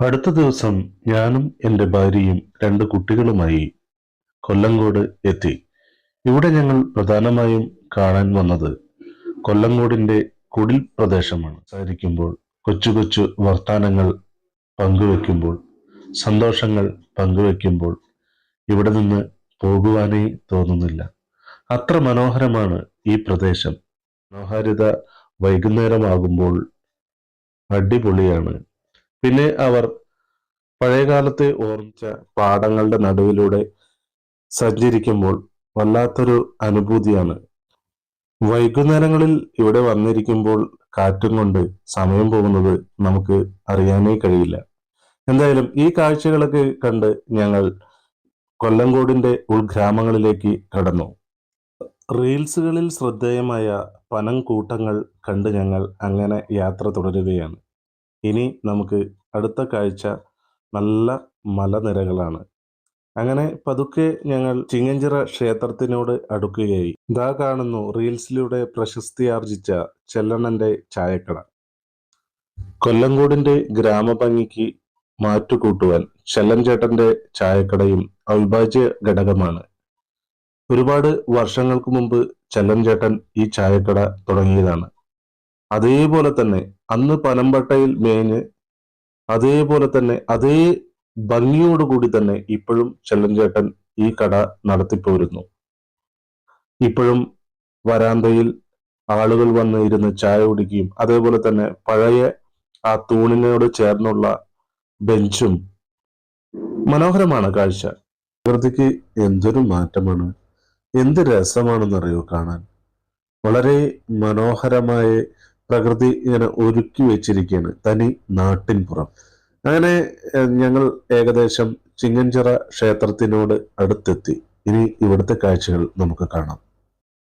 അടുത്ത ദിവസം ഞാനും എൻ്റെ ഭാര്യയും രണ്ട് കുട്ടികളുമായി കൊല്ലങ്കോട് എത്തി. ഇവിടെ ഞങ്ങൾ പ്രധാനമായും കാണാൻ വന്നത് കൊല്ലങ്കോടിന്റെ കുടിൽ പ്രദേശമാണ്. സംസാരിക്കുമ്പോൾ, കൊച്ചു കൊച്ചു വർത്താനങ്ങൾ പങ്കുവെക്കുമ്പോൾ, സന്തോഷങ്ങൾ പങ്കുവെക്കുമ്പോൾ ഇവിടെ നിന്ന് പോകുവാനേ തോന്നുന്നില്ല. അത്ര മനോഹരമാണ് ഈ പ്രദേശം. മനോഹാരിത വൈകുന്നേരമാകുമ്പോൾ അടിപൊളിയാണ്. പിന്നെ അവർ പഴയകാലത്തെ ഓർമ്മിച്ച പാടങ്ങളുടെ നടുവിലൂടെ സഞ്ചരിക്കുമ്പോൾ വല്ലാത്തൊരു അനുഭൂതിയാണ്. വൈകുന്നേരങ്ങളിൽ ഇവിടെ വന്നിരിക്കുമ്പോൾ കാറ്റും കൊണ്ട് സമയം പോകുന്നത് നമുക്ക് അറിയാനേ കഴിയില്ല. എന്തായാലും ഈ കാഴ്ചകളൊക്കെ കണ്ട് ഞങ്ങൾ കൊല്ലങ്കോടിന്റെ ഉൾഗ്രാമങ്ങളിലേക്ക് കടന്നു. റീൽസുകളിൽ ശ്രദ്ധേയമായ പനംകൂട്ടങ്ങൾ കണ്ട് ഞങ്ങൾ അങ്ങനെ യാത്ര തുടരുകയാണ്. ഇനി നമുക്ക് അടുത്ത കാഴ്ച നല്ല മലനിരകളാണ്. അങ്ങനെ പതുക്കെ ഞങ്ങൾ ചിങ്ങഞ്ചിറ ക്ഷേത്രത്തിനോട് അടുക്കുകയായി. ഇതാ കാണുന്നു റീൽസിലൂടെ പ്രശസ്തിയാർജിച്ച ചെല്ലണ്ണന്റെ ചായക്കട. കൊല്ലങ്കോടിന്റെ ഗ്രാമഭംഗിക്ക് മാറ്റുകൂട്ടുവാൻ ചെല്ലൻ ചേട്ടന്റെ ചായക്കടയും അവിഭാജ്യ ഘടകമാണ്. ഒരുപാട് വർഷങ്ങൾക്ക് മുമ്പ് ചെല്ലൻ ചേട്ടൻ ഈ ചായക്കട തുടങ്ങിയതാണ്. അതേപോലെ തന്നെ അന്ന് പനമ്പട്ടയിൽ മേഞ്ഞ് അതേപോലെ തന്നെ അതേ ഭംഗിയോടുകൂടി തന്നെ ഇപ്പോഴും ചെല്ലൻ ചേട്ടൻ ഈ കട നടത്തിപ്പോരുന്നു. ഇപ്പോഴും വരാന്തയിൽ ആളുകൾ വന്ന് ഇരുന്ന് ചായ കുടിക്കുകയും അതേപോലെ തന്നെ പഴയ ആ തൂണിനോട് ചേർന്നുള്ള ബെഞ്ചും മനോഹരമാണ് കാഴ്ച. പ്രകൃതിക്ക് എന്തൊരു മാറ്റമാണ്, എന്ത് രസമാണെന്നറിയോ കാണാൻ. വളരെ മനോഹരമായ പ്രകൃതി ഇങ്ങനെ ഒരുക്കി വെച്ചിരിക്കുകയാണ് തനി നാട്ടിൻപുറം. അങ്ങനെ ഞങ്ങൾ ഏകദേശം ചിങ്ങഞ്ചിറ ക്ഷേത്രത്തിനോട് അടുത്തെത്തി. ഇനി ഇവിടുത്തെ കാഴ്ചകൾ നമുക്ക് കാണാം.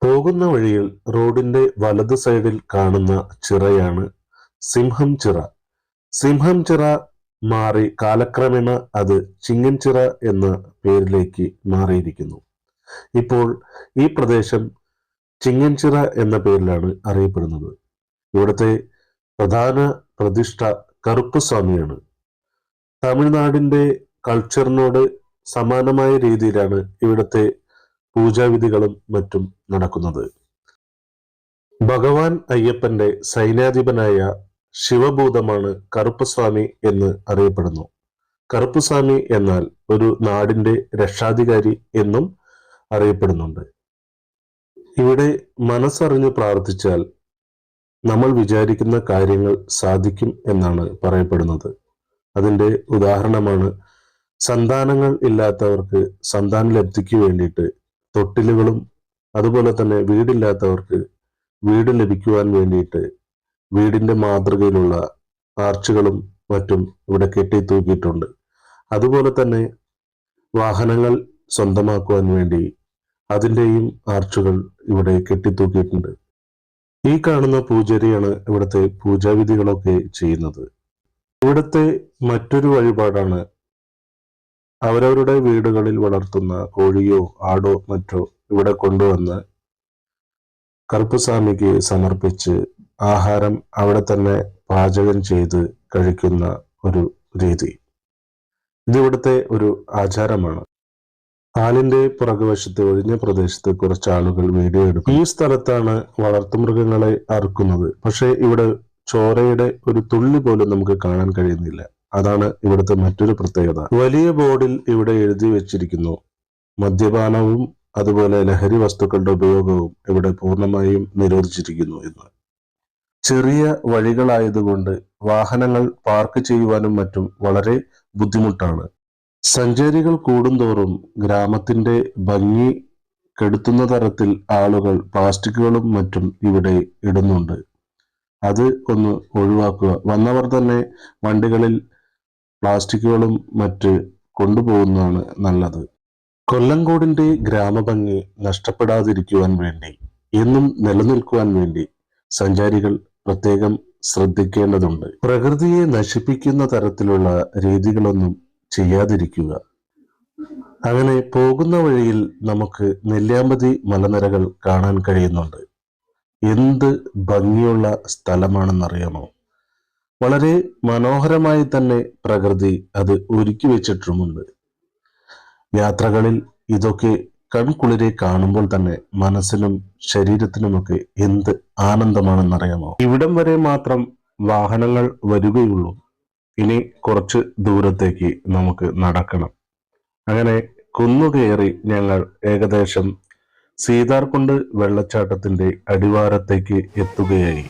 പോകുന്ന വഴിയിൽ റോഡിന്റെ വലത് സൈഡിൽ കാണുന്ന ചിറയാണ് സിംഹം ചിറ. സിംഹം ചിറ മാറി കാലക്രമേണ അത് ചിങ്ങൻചിറ എന്ന പേരിലേക്ക് മാറിയിരിക്കുന്നു. ഇപ്പോൾ ഈ പ്രദേശം ചിങ്ങൻചിറ എന്ന പേരിലാണ് അറിയപ്പെടുന്നത്. ഇവിടുത്തെ പ്രധാന പ്രതിഷ്ഠ കറുപ്പസ്വാമിയാണ്. തമിഴ്നാടിന്റെ കൾച്ചറിനോട് സമാനമായ രീതിയിലാണ് ഇവിടുത്തെ പൂജാവിധികളും മറ്റും നടക്കുന്നത്. ഭഗവാൻ അയ്യപ്പന്റെ സൈന്യാധിപനായ ശിവഭൂതമാണ് കറുപ്പസ്വാമി എന്ന് അറിയപ്പെടുന്നു. കറുപ്പസ്വാമി എന്നാൽ ഒരു നാടിന്റെ രക്ഷാധികാരി എന്നും അറിയപ്പെടുന്നുണ്ട്. ഇവിടെ മനസ്സറിഞ്ഞ് പ്രാർത്ഥിച്ചാൽ നമ്മൾ വിചാരിക്കുന്ന കാര്യങ്ങൾ സാധിക്കും എന്നാണ് പറയപ്പെടുന്നത്. അതിന്റെ ഉദാഹരണമാണ് സന്താനങ്ങൾ ഇല്ലാത്തവർക്ക് സന്താന ലബ്ധിക്ക് വേണ്ടിയിട്ട് തൊട്ടിലുകളും അതുപോലെ തന്നെ വീടില്ലാത്തവർക്ക് വീട് ലഭിക്കുവാൻ വേണ്ടിയിട്ട് വീടിന്റെ മാതൃകയിലുള്ള ആർച്ചുകളും മറ്റും ഇവിടെ കെട്ടിത്തൂക്കിയിട്ടുണ്ട്. അതുപോലെ തന്നെ വാഹനങ്ങൾ സ്വന്തമാക്കുവാൻ വേണ്ടി അതിൻ്റെയും ആർച്ചുകൾ ഇവിടെ കെട്ടിത്തൂക്കിയിട്ടുണ്ട്. ഈ കാണുന്ന പൂജാരിയാണ് ഇവിടുത്തെ പൂജാവിധികളൊക്കെ ചെയ്യുന്നത്. ഇവിടുത്തെ മറ്റൊരു വഴിപാടാണ് അവരവരുടെ വീടുകളിൽ വളർത്തുന്ന കോഴിയോ ആടോ മറ്റോ ഇവിടെ കൊണ്ടുവന്ന് കറുപ്പസ്വാമിക്ക് സമർപ്പിച്ച് ആഹാരം അവിടെ തന്നെ പാചകം ചെയ്ത് കഴിക്കുന്ന ഒരു രീതി. ഇതിവിടുത്തെ ഒരു ആചാരമാണ്. ആലിന്റെ പുറകുവശത്ത് ഒഴിഞ്ഞ പ്രദേശത്ത് കുറച്ച് ആളുകൾ വീഡിയോ എടുക്കും. ഈ സ്ഥലത്താണ് വളർത്തുമൃഗങ്ങളെ അറുക്കുന്നത്. പക്ഷെ ഇവിടെ ചോരയുടെ ഒരു തുള്ളി പോലും നമുക്ക് കാണാൻ കഴിയുന്നില്ല. അതാണ് ഇവിടുത്തെ മറ്റൊരു പ്രത്യേകത. വലിയ ബോർഡിൽ ഇവിടെ എഴുതി വെച്ചിരിക്കുന്നു, മദ്യപാനവും അതുപോലെ ലഹരി വസ്തുക്കളുടെ ഉപയോഗവും ഇവിടെ പൂർണ്ണമായും നിരോധിച്ചിരിക്കുന്നു എന്ന്. ചെറിയ വഴികളായതുകൊണ്ട് വാഹനങ്ങൾ പാർക്ക് ചെയ്യുവാനും മറ്റും വളരെ ബുദ്ധിമുട്ടാണ്. സഞ്ചാരികൾ കൂടുന്തോറും ഗ്രാമത്തിന്റെ ഭംഗി കെടുത്തുന്ന തരത്തിൽ ആളുകൾ പ്ലാസ്റ്റിക്കുകളും മറ്റും ഇവിടെ ഇടുന്നുണ്ട്. അത് ഒന്ന് ഒഴിവാക്കുക. വന്നവർ തന്നെ വണ്ടികളിൽ പ്ലാസ്റ്റിക്കുകളും മറ്റ് കൊണ്ടുപോകുന്നതാണ് നല്ലത്. കൊല്ലങ്കോടിന്റെ ഗ്രാമഭംഗി നഷ്ടപ്പെടാതിരിക്കുവാൻ വേണ്ടി, എന്നും നിലനിൽക്കുവാൻ വേണ്ടി സഞ്ചാരികൾ പ്രത്യേകം ശ്രദ്ധിക്കേണ്ടതുണ്ട്. പ്രകൃതിയെ നശിപ്പിക്കുന്ന തരത്തിലുള്ള രീതികളൊന്നും ചെയ്യാതിരിക്കുക. അങ്ങനെ പോകുന്ന വഴിയിൽ നമുക്ക് നെല്ലിയാമ്പതി മലനിരകൾ കാണാൻ കഴിയുന്നുണ്ട്. എന്ത് ഭംഗിയുള്ള സ്ഥലമാണെന്നറിയാമോ? വളരെ മനോഹരമായി തന്നെ പ്രകൃതി അത് ഒരുക്കി വെച്ചിട്ടുമുണ്ട്. യാത്രകളിൽ ഇതൊക്കെ കൺകുളിരെ കാണുമ്പോൾ തന്നെ മനസ്സിനും ശരീരത്തിനുമൊക്കെ എന്ത് ആനന്ദമാണെന്നറിയാമോ. ഇവിടം വരെ മാത്രം വാഹനങ്ങൾ വരികയുള്ളൂ. ഇനി കുറച്ച് ദൂരത്തേക്ക് നമുക്ക് നടക്കണം. അങ്ങനെ കുന്നുകയറി ഞങ്ങൾ ഏകദേശം സീതാർകുണ്ട് വെള്ളച്ചാട്ടത്തിന്റെ അടിവാരത്തേക്ക് എത്തുകയായി.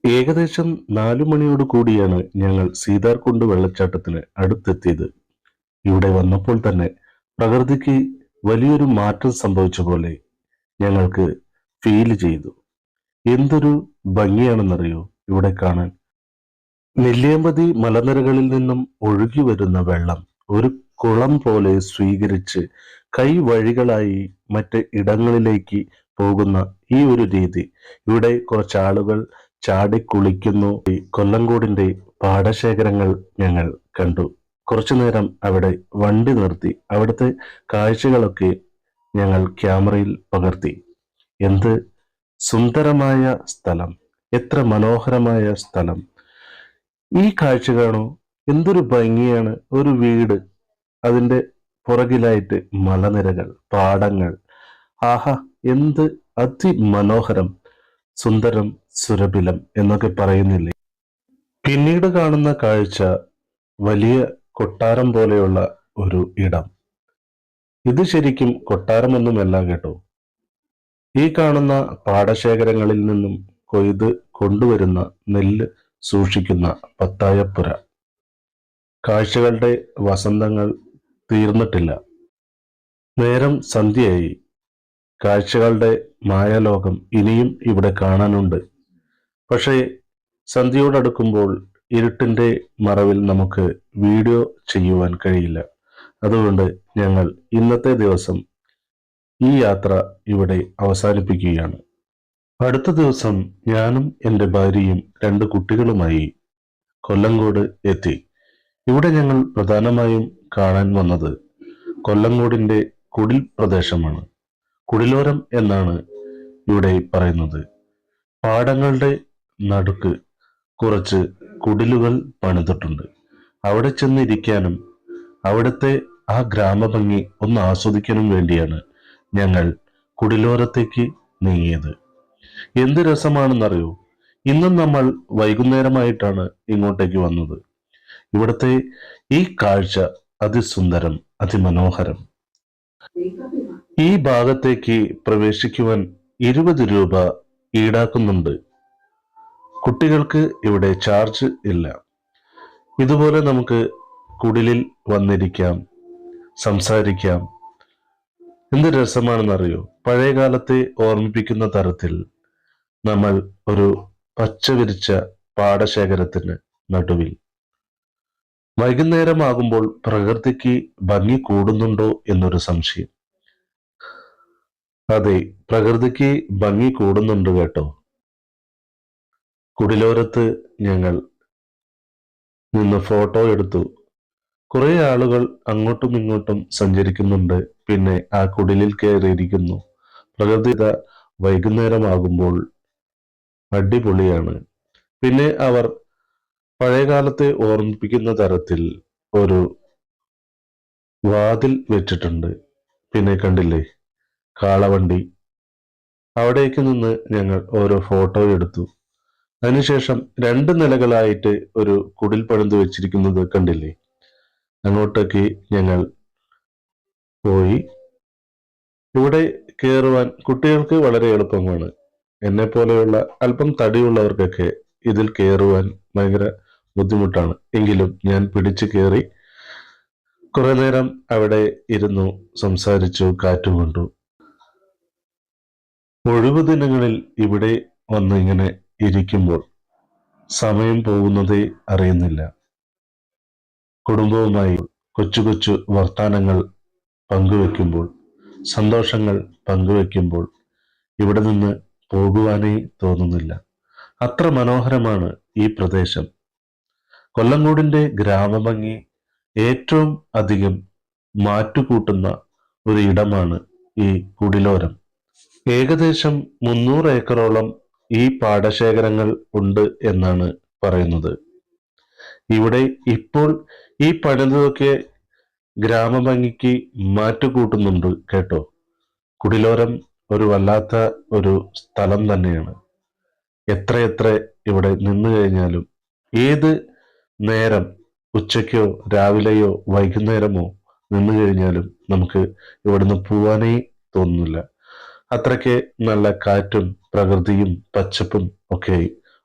ഏകദേശം 4 മണിയോട് കൂടിയാണ് ഞങ്ങൾ സീതാർകുണ്ട് വെള്ളച്ചാട്ടത്തിന് അടുത്തെത്തിയത്. ഇവിടെ വന്നപ്പോൾ തന്നെ പ്രകൃതിക്ക് വലിയൊരു മാറ്റം സംഭവിച്ച പോലെ ഞങ്ങൾക്ക് ഫീൽ ചെയ്തു. എന്തൊരു ഭംഗിയാണെന്നറിയോ ഇവിടെ കാണാൻ. നെല്ലിയാമ്പതി മലനിരകളിൽ നിന്നും ഒഴുകി വരുന്ന വെള്ളം ഒരു കുളം പോലെ സ്വീകരിച്ച് കൈവഴികളായി മറ്റ് ഇടങ്ങളിലേക്ക് പോകുന്ന ഈ ഒരു രീതി. ഇവിടെ കുറച്ച് ആളുകൾ ചാടി കുളിക്കുന്നു. ഈ കൊല്ലങ്കോടിന്റെ പാടശേഖരങ്ങൾ ഞങ്ങൾ കണ്ടു. കുറച്ചു നേരം അവിടെ വണ്ടി നിർത്തി അവിടുത്തെ കാഴ്ചകളൊക്കെ ഞങ്ങൾ ക്യാമറയിൽ പകർത്തി. എന്ത് സുന്ദരമായ സ്ഥലം, എത്ര മനോഹരമായ സ്ഥലം. ഈ കാഴ്ച കാണൂ, എന്തൊരു ഭംഗിയാണ്. ഒരു വീട്, അതിന്റെ പുറകിലായിട്ട് മലനിരകൾ, പാടങ്ങൾ. ആഹാ, എന്ത് അതിമനോഹരം, സുന്ദരം, സുരഭിലം എന്നൊക്കെ പറയുന്നില്ലേ. പിന്നീട് കാണുന്ന കാഴ്ച വലിയ കൊട്ടാരം പോലെയുള്ള ഒരു ഇടം. ഇത് ശരിക്കും കൊട്ടാരമൊന്നുമല്ല കേട്ടോ. ഈ കാണുന്ന പാടശേഖരങ്ങളിൽ നിന്നും കൊയ്ത് കൊണ്ടുവരുന്ന നെല്ല് സൂക്ഷിക്കുന്ന പത്തായപ്പുര. കാഴ്ചകളുടെ വസന്തങ്ങൾ തീർന്നിട്ടില്ല. നേരം സന്ധ്യയായി. കാഴ്ചകളുടെ മായാലോകം ഇനിയും ഇവിടെ കാണാനുണ്ട്. പക്ഷേ സന്ധ്യയോടടുക്കുമ്പോൾ ഇരുട്ടിന്റെ മറവിൽ നമുക്ക് വീഡിയോ ചെയ്യുവാൻ കഴിയില്ല. അതുകൊണ്ട് ഞങ്ങൾ ഇന്നത്തെ ദിവസം ഈ യാത്ര ഇവിടെ അവസാനിപ്പിക്കുകയാണ്. അടുത്ത ദിവസം ഞാനും എൻ്റെ ഭാര്യയും 2 കുട്ടികളുമായി കൊല്ലങ്കോട് എത്തി. ഇവിടെ ഞങ്ങൾ പ്രധാനമായും കാണാൻ വന്നത് കൊല്ലങ്കോടിന്റെ കുടിൽ പ്രദേശമാണ്. കുടിലോരം എന്നാണ് ഇവിടെ പറയുന്നത്. പാടങ്ങളുടെ നടുക്ക് കുറച്ച് കുടിലുകൾ പണിതിട്ടുണ്ട്. അവിടെ ചെന്നിരിക്കാനും അവിടുത്തെ ആ ഗ്രാമഭംഗി ഒന്ന് ആസ്വദിക്കാനും വേണ്ടിയാണ് ഞങ്ങൾ കുടിലോരത്തേക്ക് നീങ്ങിയത്. എന്ത് രസമാണെന്നറിയോ. ഇന്നും നമ്മൾ വൈകുന്നേരമായിട്ടാണ് ഇങ്ങോട്ടേക്ക് വന്നത്. ഇവിടുത്തെ ഈ കാഴ്ച അതിസുന്ദരം, അതിമനോഹരം. ഈ ഭാഗത്തേക്ക് പ്രവേശിക്കുവാൻ 20 രൂപ ഈടാക്കുന്നുണ്ട്. കുട്ടികൾക്ക് ഇവിടെ ചാർജ് ഇല്ല. ഇതുപോലെ നമുക്ക് കുടിലിൽ വന്നിരിക്കാം, സംസാരിക്കാം. എന്ത് രസമാണെന്നറിയോ. പഴയ കാലത്തെ ഓർമ്മിപ്പിക്കുന്ന തരത്തിൽ നമ്മൾ ഒരു പച്ച വിരിച്ച പാടശേഖരത്തിന് നടുവിൽ. വൈകുന്നേരമാകുമ്പോൾ പ്രകൃതിക്ക് ഭംഗി കൂടുന്നുണ്ടോ എന്നൊരു സംശയം. അതെ, പ്രകൃതിക്ക് ഭംഗി കൂടുന്നുണ്ട് കേട്ടോ. കുടിലോരത്ത് ഞങ്ങൾ നിന്ന് ഫോട്ടോ എടുത്തു. കുറെ ആളുകൾ അങ്ങോട്ടും ഇങ്ങോട്ടും സഞ്ചരിക്കുന്നുണ്ട്. പിന്നെ ആ കുടിലിൽ കയറിയിരിക്കുന്നു. പ്രകൃതി വൈകുന്നേരമാകുമ്പോൾ അടിപൊളിയാണ്. പിന്നെ അവർ പഴയകാലത്തെ ഓർമ്മിപ്പിക്കുന്ന തരത്തിൽ ഒരു വാതിൽ വെച്ചിട്ടുണ്ട്. പിന്നെ കണ്ടില്ലേ കാളവണ്ടി. അവിടേക്ക് നിന്ന് ഞങ്ങൾ ഓരോ ഫോട്ടോ എടുത്തു. അതിനുശേഷം 2 നിലകളായിട്ട് ഒരു കുടിൽ പണിത് വെച്ചിരിക്കുന്നത് കണ്ടില്ലേ. അങ്ങോട്ടേക്ക് ഞങ്ങൾ പോയി. ഇവിടെ കയറുവാൻ കുട്ടികൾക്ക് വളരെ എളുപ്പമാണ്. എന്നെ പോലെയുള്ള അല്പം തടിയുള്ളവർക്കൊക്കെ ഇതിൽ കയറുവാൻ ഭയങ്കര ബുദ്ധിമുട്ടാണ്. എങ്കിലും ഞാൻ പിടിച്ചു കയറി. കുറെ നേരം അവിടെ ഇരുന്നു, സംസാരിച്ചു, കാറ്റുകൊണ്ടു. ഒഴിവു ദിനങ്ങളിൽ ഇവിടെ വന്ന് ഇങ്ങനെ ഇരിക്കുമ്പോൾ സമയം പോകുന്നതേ അറിയുന്നില്ല. കുടുംബവുമായി കൊച്ചു കൊച്ചു വർത്താനങ്ങൾ പങ്കുവെക്കുമ്പോൾ, സന്തോഷങ്ങൾ പങ്കുവെക്കുമ്പോൾ ഇവിടെ നിന്ന് പോകുവാനേ തോന്നുന്നില്ല. അത്ര മനോഹരമാണ് ഈ പ്രദേശം. കൊല്ലങ്കോടിന്റെ ഗ്രാമഭംഗി ഏറ്റവും അധികം മാറ്റുകൂട്ടുന്ന ഒരു ഇടമാണ് ഈ കുടിലോരം. ഏകദേശം 300 ഏക്കറോളം ഈ പാടശേഖരങ്ങൾ ഉണ്ട് എന്നാണ് പറയുന്നത്. ഇവിടെ ഇപ്പോൾ ഈ പണിതൊക്കെ ഗ്രാമഭംഗിക്ക് മാറ്റുകൂട്ടുന്നുണ്ട് കേട്ടോ. കുടിലോരം ഒരു വല്ലാത്ത ഒരു സ്ഥലം തന്നെയാണ്. എത്രയെത്ര ഇവിടെ നിന്നു കഴിഞ്ഞാലും, ഏത് നേരം, ഉച്ചയ്ക്കോ രാവിലെയോ വൈകുന്നേരമോ നിന്നു കഴിഞ്ഞാലും നമുക്ക് ഇവിടുന്ന് പോവാനേ തോന്നുന്നില്ല. അത്രയ്ക്ക് നല്ല കാറ്റും പ്രകൃതിയും പച്ചപ്പും ഒക്കെ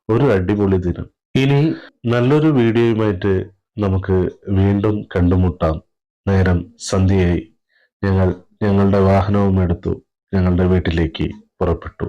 ഒരു അടിപൊളി ദിനം. ഇനി നല്ലൊരു വീഡിയോയുമായിട്ട് നമുക്ക് വീണ്ടും കണ്ടുമുട്ടാം. നേരം സന്ധ്യയായി. ഞങ്ങളുടെ വാഹനവും എടുത്തു ഞങ്ങളുടെ വീട്ടിലേക്ക് പുറപ്പെട്ടു.